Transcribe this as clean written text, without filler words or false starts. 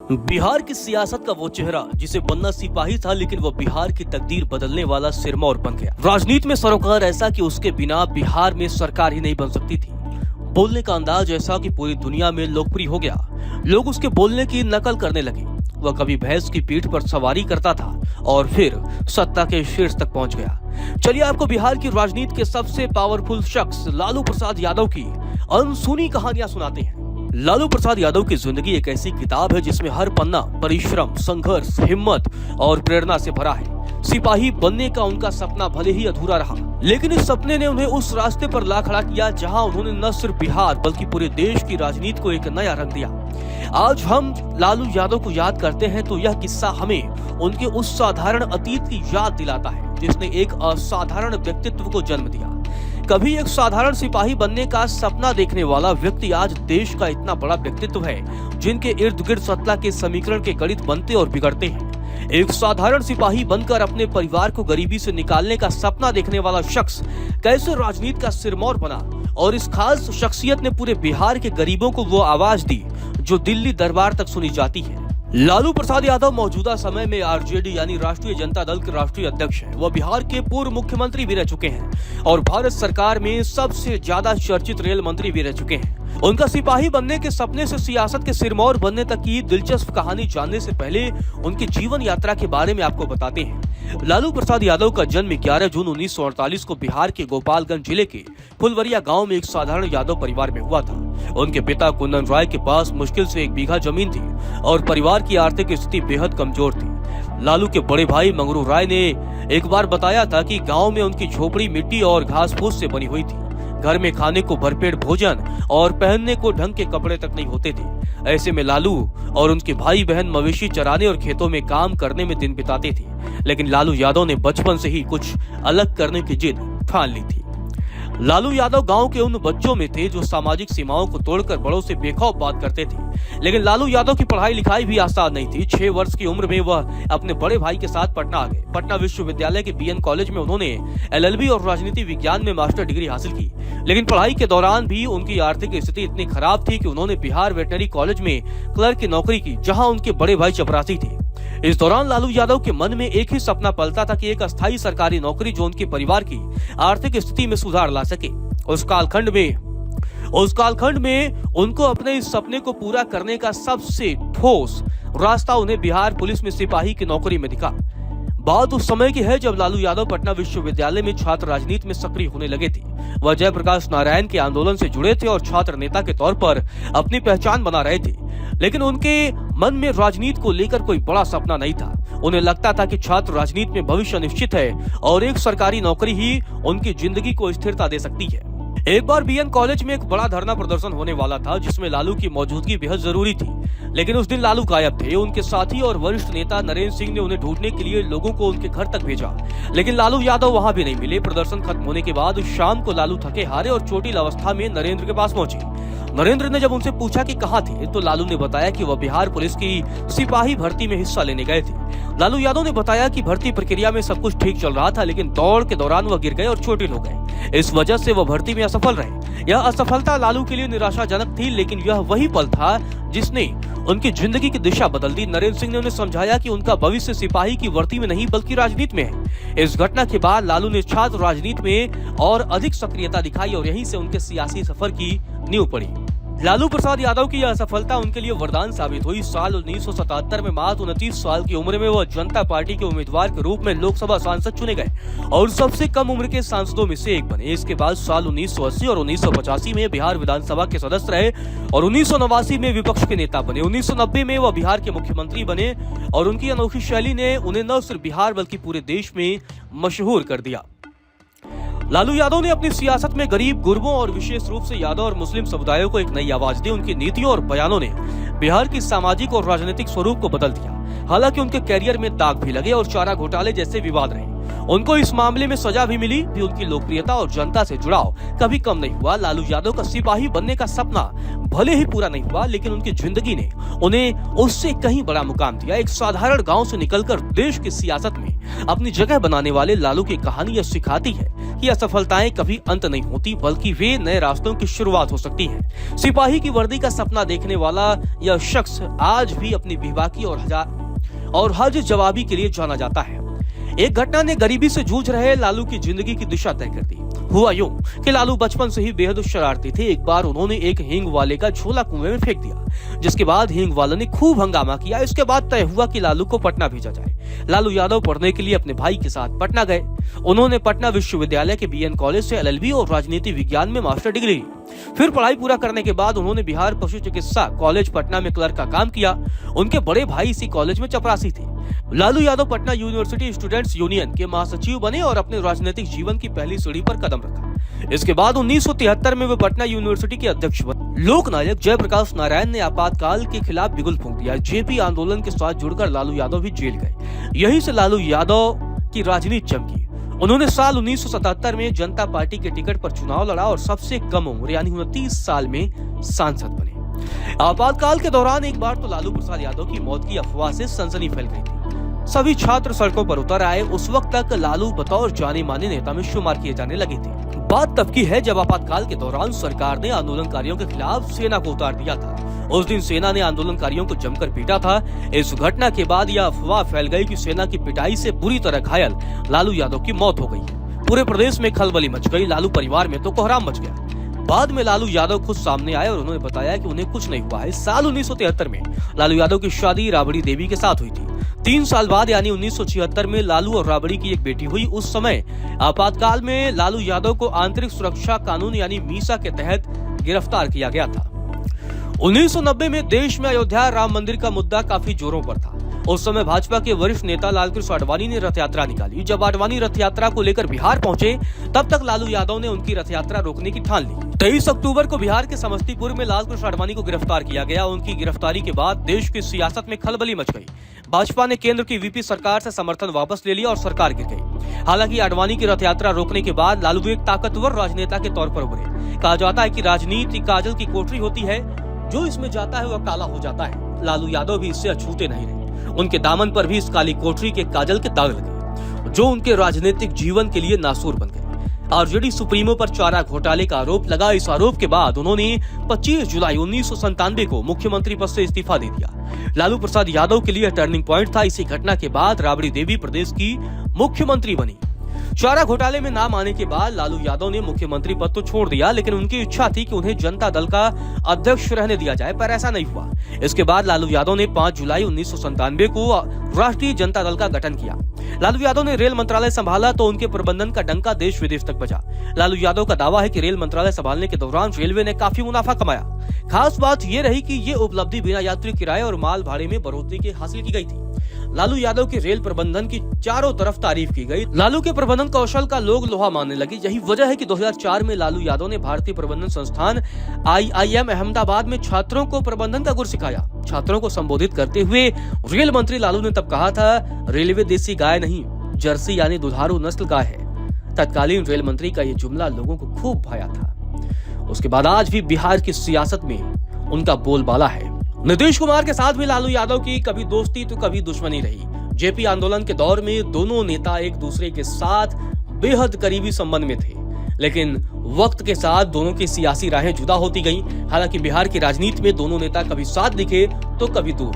बिहार की सियासत का वो चेहरा जिसे बनना सिपाही था, लेकिन वो बिहार की तकदीर बदलने वाला सिरमौर बन गया। राजनीति में सरोकार ऐसा कि उसके बिना बिहार में सरकार ही नहीं बन सकती थी। बोलने का अंदाज ऐसा कि पूरी दुनिया में लोकप्रिय हो गया। लोग उसके बोलने की नकल करने लगे। वह कभी भैंस की पीठ पर सवारी करता था और फिर सत्ता के शीर्ष तक पहुंच गया। चलिए आपको बिहार की राजनीति के सबसे पावरफुल शख्स लालू प्रसाद यादव की अनसुनी कहानियां सुनाते हैं। लालू प्रसाद यादव की जिंदगी एक ऐसी किताब है जिसमें हर पन्ना परिश्रम, संघर्ष, हिम्मत और प्रेरणा से भरा है। सिपाही बनने का उनका सपना भले ही अधूरा रहा, लेकिन इस सपने ने उन्हें उस रास्ते पर ला खड़ा किया जहां उन्होंने न सिर्फ बिहार बल्कि पूरे देश की राजनीति को एक नया रंग दिया। आज हम लालू यादव को याद करते हैं तो यह किस्सा हमें उनके उस साधारण अतीत की याद दिलाता है जिसने एक असाधारण व्यक्तित्व को जन्म दिया। कभी एक साधारण सिपाही बनने का सपना देखने वाला व्यक्ति आज देश का इतना बड़ा व्यक्तित्व है जिनके इर्द गिर्द सत्ता के समीकरण के गणित बनते और बिगड़ते हैं। एक साधारण सिपाही बनकर अपने परिवार को गरीबी से निकालने का सपना देखने वाला शख्स कैसे राजनीति का सिरमौर बना और इस खास शख्सियत ने पूरे बिहार के गरीबों को वो आवाज दी जो दिल्ली दरबार तक सुनी जाती है। लालू प्रसाद यादव मौजूदा समय में आरजेडी यानी राष्ट्रीय जनता दल के राष्ट्रीय अध्यक्ष हैं। वह बिहार के पूर्व मुख्यमंत्री भी रह चुके हैं और भारत सरकार में सबसे ज्यादा चर्चित रेल मंत्री भी रह चुके हैं। उनका सिपाही बनने के सपने से सियासत के सिरमौर बनने तक की दिलचस्प कहानी जानने से पहले उनकी जीवन यात्रा के बारे में आपको बताते हैं। लालू प्रसाद यादव का जन्म 11 जून 1948 को बिहार के गोपालगंज जिले के फुलवरिया गांव में एक साधारण यादव परिवार में हुआ था। उनके पिता कुंदन राय के पास मुश्किल से 1 बीघा जमीन थी और परिवार की आर्थिक स्थिति बेहद कमजोर थी। लालू के बड़े भाई मंगरू राय ने एक बार बताया था कि गांव में उनकी झोपड़ी मिट्टी और घास फूस से बनी हुई थी। घर में खाने को भरपेट भोजन और पहनने को ढंग के कपड़े तक नहीं होते थे। ऐसे में लालू और उनके भाई बहन मवेशी चराने और खेतों में काम करने में दिन बिताते थे। लेकिन लालू यादव ने बचपन से ही कुछ अलग करने की जिद ठान ली थी। लालू यादव गांव के उन बच्चों में थे जो सामाजिक सीमाओं को तोड़कर बड़ों से बेखौफ बात करते थे। लेकिन लालू यादव की पढ़ाई लिखाई भी आसान नहीं थी। 6 वर्ष की उम्र में वह अपने बड़े भाई के साथ पटना आ गए। पटना विश्वविद्यालय के बीएन कॉलेज में उन्होंने एलएलबी और राजनीति विज्ञान में मास्टर डिग्री हासिल की। लेकिन पढ़ाई के दौरान भी उनकी आर्थिक स्थिति इतनी खराब थी कि उन्होंने बिहार वेटनरी कॉलेज में क्लर्क की नौकरी की, जहाँ उनके बड़े भाई चपरासी थे। इस दौरान लालू यादव के मन में एक ही सपना पलता था कि एक अस्थायी सरकारी नौकरी जो उनके परिवार की आर्थिक स्थिति में सुधार ला सके। उस कालखंड में उनको अपने इस सपने को पूरा करने का सबसे ठोस रास्ता उन्हें बिहार पुलिस में सिपाही की नौकरी में दिखा। बात उस समय की है जब लालू यादव पटना विश्वविद्यालय में छात्र राजनीति में सक्रिय होने लगे थे। वह जयप्रकाश नारायण के आंदोलन से जुड़े थे और छात्र नेता के तौर पर अपनी पहचान बना रहे थे। लेकिन उनके मन में राजनीति को लेकर कोई बड़ा सपना नहीं था। उन्हें लगता था कि छात्र राजनीति में भविष्य निश्चित है और एक सरकारी नौकरी ही उनकी जिंदगी को स्थिरता दे सकती है। एक बार बीएन कॉलेज में एक बड़ा धरना प्रदर्शन होने वाला था जिसमें लालू की मौजूदगी बेहद जरूरी थी। लेकिन उस दिन लालू गायब थे। उनके साथी और वरिष्ठ नेता नरेंद्र सिंह ने उन्हें ढूंढने के लिए लोगों को उनके घर तक भेजा, लेकिन लालू यादव वहां भी नहीं मिले। प्रदर्शन खत्म होने के बाद शाम को लालू थके हारे और चोटिल अवस्था में नरेंद्र के पास पहुंचे। नरेंद्र ने जब उनसे पूछा कि कहां थे, तो लालू ने बताया कि वह बिहार पुलिस की सिपाही भर्ती में हिस्सा लेने गए थे। लालू यादव ने बताया कि भर्ती प्रक्रिया में सब कुछ ठीक चल रहा था, लेकिन दौड़ के दौरान वह गिर गए और चोटिल हो गए। इस वजह से वह भर्ती में असफल रहे। यह असफलता लालू के लिए निराशाजनक थी, लेकिन यह वही पल था जिसने उनकी जिंदगी की दिशा बदल दी। नरेंद्र सिंह ने उन्हें समझाया कि उनका भविष्य सिपाही की वर्दी में नहीं बल्कि राजनीति में है। इस घटना के बाद लालू ने छात्र राजनीति में और अधिक सक्रियता दिखाई और यहीं से उनके सियासी सफर की नींव पड़ी। लालू प्रसाद यादव की यह सफलता उनके लिए वरदान साबित हुई। साल 1977 में मात्र 29 साल की उम्र में वह जनता पार्टी के उम्मीदवार के रूप में लोकसभा सांसद चुने गए और सबसे कम उम्र के सांसदों में से एक बने। इसके बाद साल 1980 और 1985 में बिहार विधानसभा के सदस्य रहे और 1989 में विपक्ष के नेता बने। 1990 में वह बिहार के मुख्यमंत्री बने और उनकी अनोखी शैली ने उन्हें न सिर्फ बिहार बल्कि पूरे देश में मशहूर कर दिया। लालू यादव ने अपनी सियासत में गरीब, गुरबों और विशेष रूप से यादव और मुस्लिम समुदायों को एक नई आवाज दी। उनकी नीतियों और बयानों ने बिहार की सामाजिक और राजनीतिक स्वरूप को बदल दिया। हालांकि उनके कैरियर में दाग भी लगे और चारा घोटाले जैसे विवाद रहे। उनको इस मामले में सजा भी मिली, भी उनकी लोकप्रियता और जनता से जुड़ाव कभी कम नहीं हुआ। लालू यादव का सिपाही बनने का सपना भले ही पूरा नहीं हुआ, लेकिन उनकी जिंदगी ने उन्हें उससे कहीं बड़ा मुकाम दिया। एक साधारण गांव से निकलकर देश की सियासत में अपनी जगह बनाने वाले लालू की कहानी यह सिखाती है कि असफलताएं कभी अंत नहीं होती, बल्कि वे नए रास्तों की शुरुआत हो सकती है। सिपाही की वर्दी का सपना देखने वाला यह शख्स आज भी अपनी बेबाकी और हज जवाबी के लिए जाना जाता है। एक घटना ने गरीबी से जूझ रहे लालू की जिंदगी की दिशा तय कर दी। हुआ यूं कि लालू बचपन से ही बेहद शरारती थे। एक बार उन्होंने एक हींग वाले का झोला कुएं में फेंक दिया, जिसके बाद हींग वाले ने खूब हंगामा किया। इसके बाद तय हुआ कि लालू को पटना भेजा जाए। लालू यादव पढ़ने के लिए अपने भाई के साथ पटना गए। उन्होंने पटना विश्वविद्यालय के बीएन कॉलेज से एलएलबी और राजनीति विज्ञान में मास्टर डिग्री ली। फिर पढ़ाई पूरा करने के बाद उन्होंने बिहार पशु चिकित्सा कॉलेज पटना में क्लर्क का काम किया। उनके बड़े भाई इसी कॉलेज में चपरासी थे। Lalu Yadav Patna university students union के महासचिव बने और अपने राजनीतिक जीवन की पहली सीढ़ी पर कदम रखा। इसके बाद 1973 में वे पटना यूनिवर्सिटी के अध्यक्ष बने। लोकनायक जयप्रकाश नारायण ने आपातकाल के खिलाफ बिगुल फूंक दिया। जेपी आंदोलन के साथ जुड़कर लालू यादव भी जेल गए। यहीं से लालू यादव की राजनीति चमकी। उन्होंने साल 1977 में जनता पार्टी के टिकट पर चुनाव लड़ा और सबसे कम उम्र यानी 29 साल में सांसद बने। आपातकाल के दौरान एक बार तो लालू प्रसाद यादव की मौत की अफवाह से सनसनी फैल गई थी। सभी छात्र सड़कों पर उतर आए। उस वक्त तक लालू बतौर जाने माने नेता में शुमार किए जाने लगे थे। बात तब की है जब आपातकाल के दौरान सरकार ने आंदोलनकारियों के खिलाफ सेना को उतार दिया था। उस दिन सेना ने आंदोलनकारियों को जमकर पीटा था। इस घटना के बाद यह अफवाह फैल गई कि सेना की पिटाई से बुरी तरह घायल लालू यादव की मौत हो गई। पूरे प्रदेश में खलबली मच गई। लालू परिवार में तो कोहराम मच गया। बाद में लालू यादव खुद सामने आए और उन्होंने बताया कि उन्हें कुछ नहीं हुआ है। साल 1973 में लालू यादव की शादी राबड़ी देवी के साथ हुई थी। 3 साल बाद यानी 1976 में लालू और राबड़ी की एक बेटी हुई। उस समय आपातकाल में लालू यादव को आंतरिक सुरक्षा कानून यानी मीसा के तहत गिरफ्तार किया गया था। 1990 में देश में अयोध्या राम मंदिर का मुद्दा काफी जोरों पर था। उस समय भाजपा के वरिष्ठ नेता लालकृष्ण आडवाणी ने रथ यात्रा निकाली। जब आडवाणी रथ यात्रा को लेकर बिहार पहुंचे, तब तक लालू यादव ने उनकी रथ यात्रा रोकने की ठान ली। 23 अक्टूबर को बिहार के समस्तीपुर में लालकृष्ण आडवाणी को गिरफ्तार किया गया। उनकी गिरफ्तारी के बाद देश की सियासत में खलबली मच गई। भाजपा ने केंद्र की वीपी सरकार से समर्थन वापस ले लिया और सरकार गिर गई। हालांकि आडवाणी की रथ यात्रा रोकने के बाद लालू एक ताकतवर राजनेता के तौर पर उभरे। कहा जाता है कि राजनीति काजल की कोठरी होती है, जो इसमें जाता है वह काला हो जाता है। लालू यादव भी इससे अछूते नहीं रहे। उनके दामन पर भी इस काली कोठरी के काजल के दाग लगे, जो उनके राजनीतिक जीवन के लिए नासूर बन गए। आरजेडी सुप्रीमो पर चारा घोटाले का आरोप लगा। इस आरोप के बाद उन्होंने 25 जुलाई 1997 को मुख्यमंत्री पद से इस्तीफा दे दिया। लालू प्रसाद यादव के लिए टर्निंग पॉइंट था। इसी घटना के बाद राबड़ी देवी प्रदेश की मुख्यमंत्री बनी। चारा घोटाले में नाम आने के बाद लालू यादव ने मुख्यमंत्री पद तो छोड़ दिया, लेकिन उनकी इच्छा थी कि उन्हें जनता दल का अध्यक्ष रहने दिया जाए, पर ऐसा नहीं हुआ। इसके बाद लालू यादव ने 5 जुलाई 1997 को राष्ट्रीय जनता दल का गठन किया। लालू यादव ने रेल मंत्रालय संभाला तो उनके प्रबंधन का डंका देश विदेश तक बजा। लालू यादव का दावा है कि रेल मंत्रालय संभालने के दौरान रेलवे ने काफी मुनाफा कमाया। खास बात यह रही कि ये उपलब्धि बिना यात्री किराए और माल भाड़े में बढ़ोतरी के हासिल की गई थी। लालू यादव के रेल प्रबंधन की चारों तरफ तारीफ की गई। लालू के प्रबंधन कौशल का लोग लोहा मानने लगे। यही वजह है कि 2004 में लालू यादव ने भारतीय प्रबंधन संस्थान IIM अहमदाबाद में छात्रों को प्रबंधन का गुर सिखाया। छात्रों को संबोधित करते हुए रेल मंत्री लालू ने तब कहा था, रेलवे देसी गाय नहीं, जर्सी यानी दुधारू नस्ल गाय है। तत्कालीन रेल मंत्री का ये जुमला लोगों को खूब भाया था। उसके बाद आज भी बिहार की सियासत में उनका बोलबाला है। नीतीश कुमार के साथ भी लालू यादव की कभी दोस्ती तो कभी दुश्मनी रही। जेपी आंदोलन के दौर में दोनों नेता एक दूसरे के साथ बेहद करीबी संबंध में थे, लेकिन वक्त के साथ दोनों की सियासी राहें जुदा होती गईं। हालांकि बिहार की राजनीति में दोनों नेता कभी साथ दिखे तो कभी दूर।